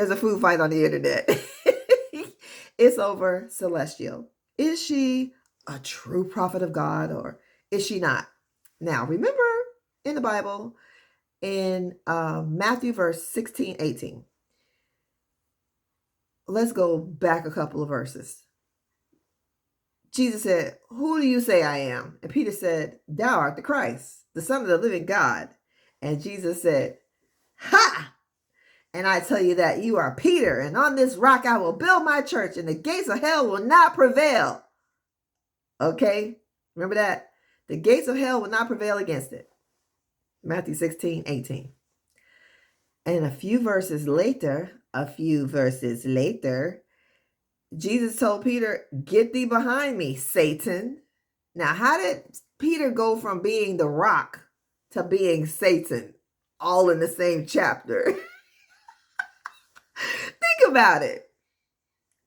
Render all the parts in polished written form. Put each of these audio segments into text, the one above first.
There's a food fight on the internet. It's over Celestial. Is she a true prophet of God or is she not? Now, remember in the Bible, in Matthew verse 16, 18. Let's go back a couple of verses. Jesus said, who do you say I am? And Peter said, thou art the Christ, the Son of the living God. And Jesus said, ha! And I tell you that you are Peter, and on this rock I will build my church, and the gates of hell will not prevail. Okay? Remember that? The gates of hell will not prevail against it. Matthew 16, 18. And a few verses later, Jesus told Peter, get thee behind me, Satan. Now, how did Peter go from being the rock to being Satan all in the same chapter? Think about it.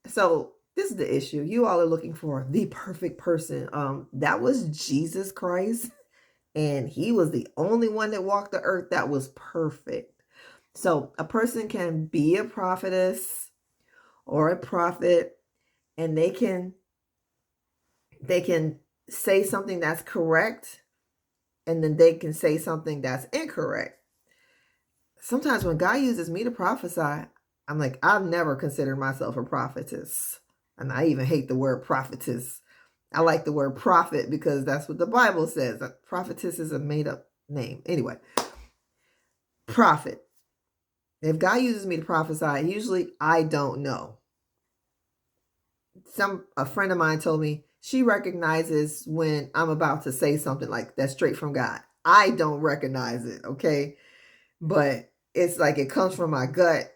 So this is the issue. You all are looking for the perfect person. That was Jesus Christ. And he was the only one that walked the earth that was perfect. So a person can be a prophetess or a prophet, and they can say something that's correct, and then they can say something that's incorrect. Sometimes when God uses me to prophesy, I'm like, I've never considered myself a prophetess. And I even hate the word prophetess. I like the word prophet because that's what the Bible says. A prophetess is a made-up name. Anyway, prophet. If God uses me to prophesy, usually I don't know. A friend of mine told me she recognizes when I'm about to say something like that's straight from God. I don't recognize it, okay? But it's like it comes from my gut.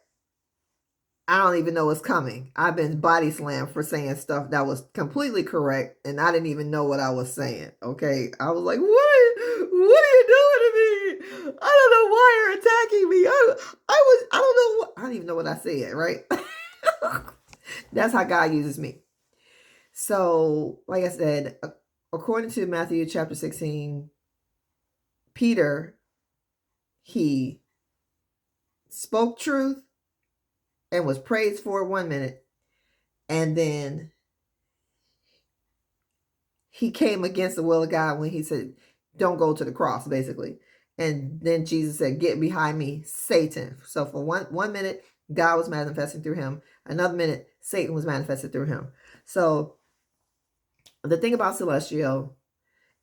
I don't even know what's coming. I've been body slammed for saying stuff that was completely correct, and I didn't even know what I was saying, okay? I was like, what are you doing to me? I don't know why you're attacking me. I don't even know what I said, right? That's how God uses me. So, like I said, according to Matthew chapter 16, Peter, he spoke truth and was praised for it 1 minute. And then he came against the will of God when he said, don't go to the cross, basically. And then Jesus said, get behind me, Satan. So for one minute, God was manifesting through him. Another minute, Satan was manifested through him. So the thing about Celestial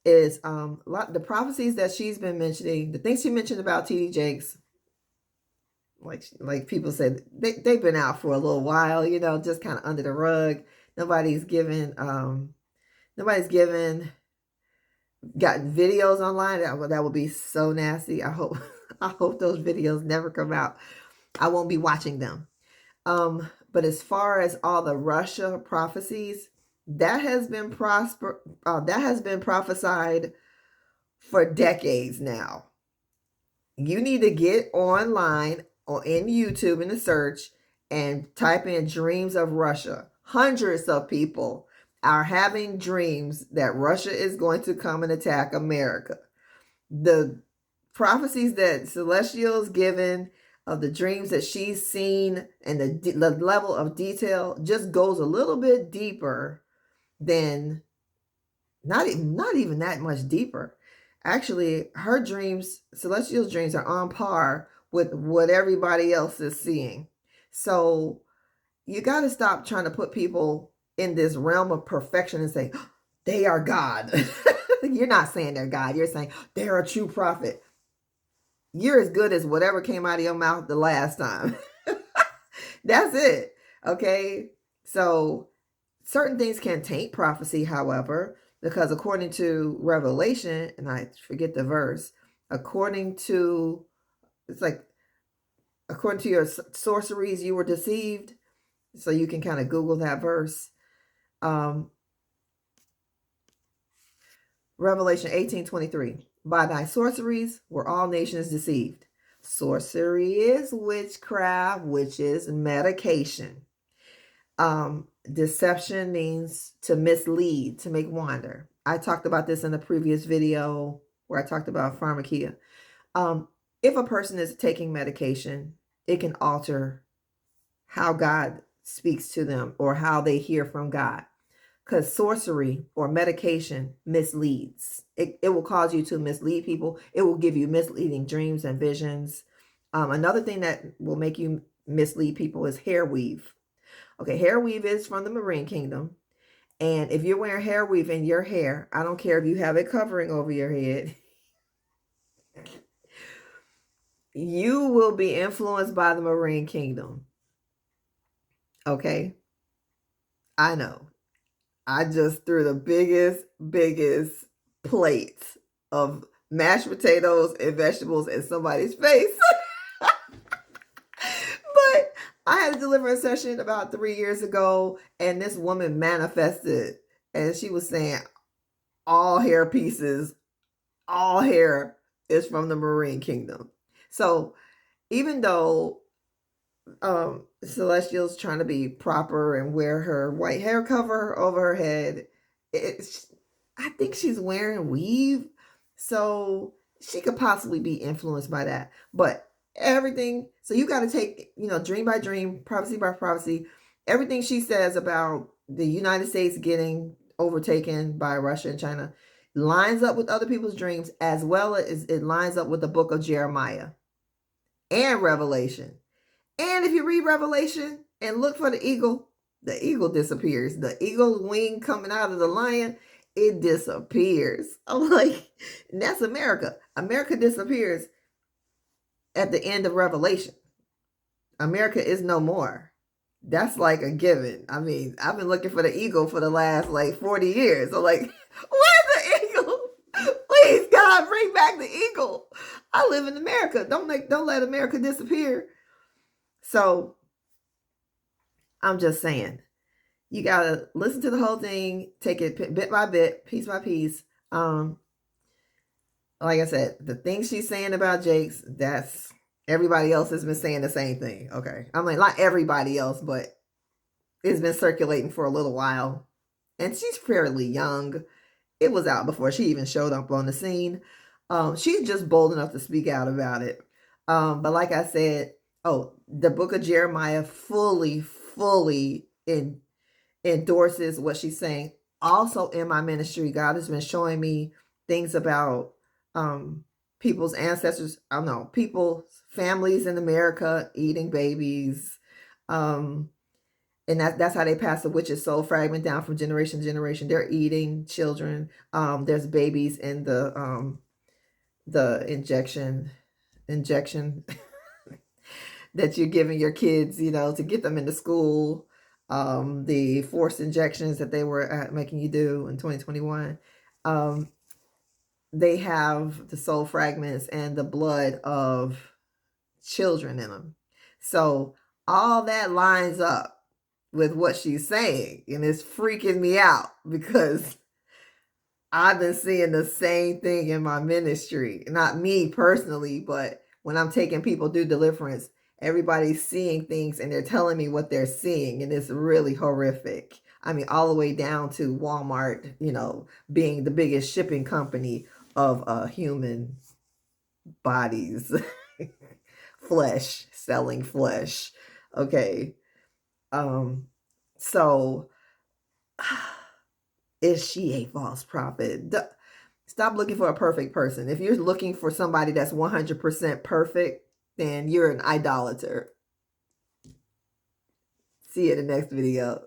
is the prophecies that she's been mentioning, the things she mentioned about T.D. Jakes, like people said, they've been out for a little while, just kind of under the rug. Nobody's gotten videos online. That would be so nasty. I hope those videos never come out. I won't be watching them. But as far as all the Russia prophecies, that has been prophesied for decades now. You need to get online or in YouTube in the search and type in dreams of Russia. Hundreds of people are having dreams that Russia is going to come and attack America. The prophecies that Celestial's given of the dreams that she's seen and the level of detail just goes a little bit deeper than, not even that much deeper. Actually, her dreams, Celestial's dreams, are on par with what everybody else is seeing. So you got to stop trying to put people in this realm of perfection and say, oh, they are God. You're not saying they're God. You're saying they're a true prophet. You're as good as whatever came out of your mouth the last time. That's it. Okay. So certain things can taint prophecy, however, because according to Revelation, and I forget the verse, according to your sorceries, you were deceived. So you can kind of Google that verse. Revelation 18:23. By thy sorceries were all nations deceived. Sorcery is witchcraft, which is medication. Deception means to mislead, to make wander. I talked about this in the previous video where I talked about pharmakia. If a person is taking medication, it can alter how God speaks to them or how they hear from God. Because sorcery or medication misleads. It will cause you to mislead people. It will give you misleading dreams and visions. Another thing that will make you mislead people is hair weave. Okay, hair weave is from the marine kingdom. And if you're wearing hair weave in your hair, I don't care if you have it covering over your head, you will be influenced by the marine kingdom. Okay? I know. I just threw the biggest plate of mashed potatoes and vegetables in somebody's face. But I had a deliverance session about 3 years ago, and this woman manifested, and she was saying all hair pieces, all hair is from the marine kingdom. So even though Celestial's trying to be proper and wear her white hair cover over her head, I think she's wearing weave, so she could possibly be influenced by that. But everything, so you got to take, dream by dream, prophecy by prophecy, everything she says about the United States getting overtaken by Russia and China lines up with other people's dreams, as well as it lines up with the book of Jeremiah and Revelation. And if you read Revelation and look for the eagle disappears. The eagle's wing coming out of the lion, it disappears. I'm like, that's America. America disappears at the end of Revelation. America is no more. That's like a given. I mean, I've been looking for the eagle for the last 40 years. So where's the eagle? Please, God, bring back the eagle. I live in America. Don't let America disappear. So I'm just saying, you got to listen to the whole thing, take it bit by bit, piece by piece. Like I said, the things she's saying about Jakes, that's everybody else has been saying the same thing. Okay. I mean, not everybody else, but it's been circulating for a little while. And she's fairly young. It was out before she even showed up on the scene. She's just bold enough to speak out about it. But like I said, the book of Jeremiah fully endorses what she's saying. Also in my ministry, God has been showing me things about people's ancestors. I don't know, people's families in America eating babies. And that's how they pass the witch's soul fragment down from generation to generation. They're eating children. There's babies in the injection that you're giving your kids, to get them into school. The forced injections that they were making you do in 2021. They have the soul fragments and the blood of children in them. So all that lines up with what she's saying, and it's freaking me out because I've been seeing the same thing in my ministry. Not me personally, but when I'm taking people through deliverance, everybody's seeing things and they're telling me what they're seeing, and it's really horrific. I mean, all the way down to Walmart, being the biggest shipping company of human bodies, selling flesh. Okay. So is she a false prophet? Stop looking for a perfect person. If you're looking for somebody that's 100% perfect, then you're an idolater. See you in the next video.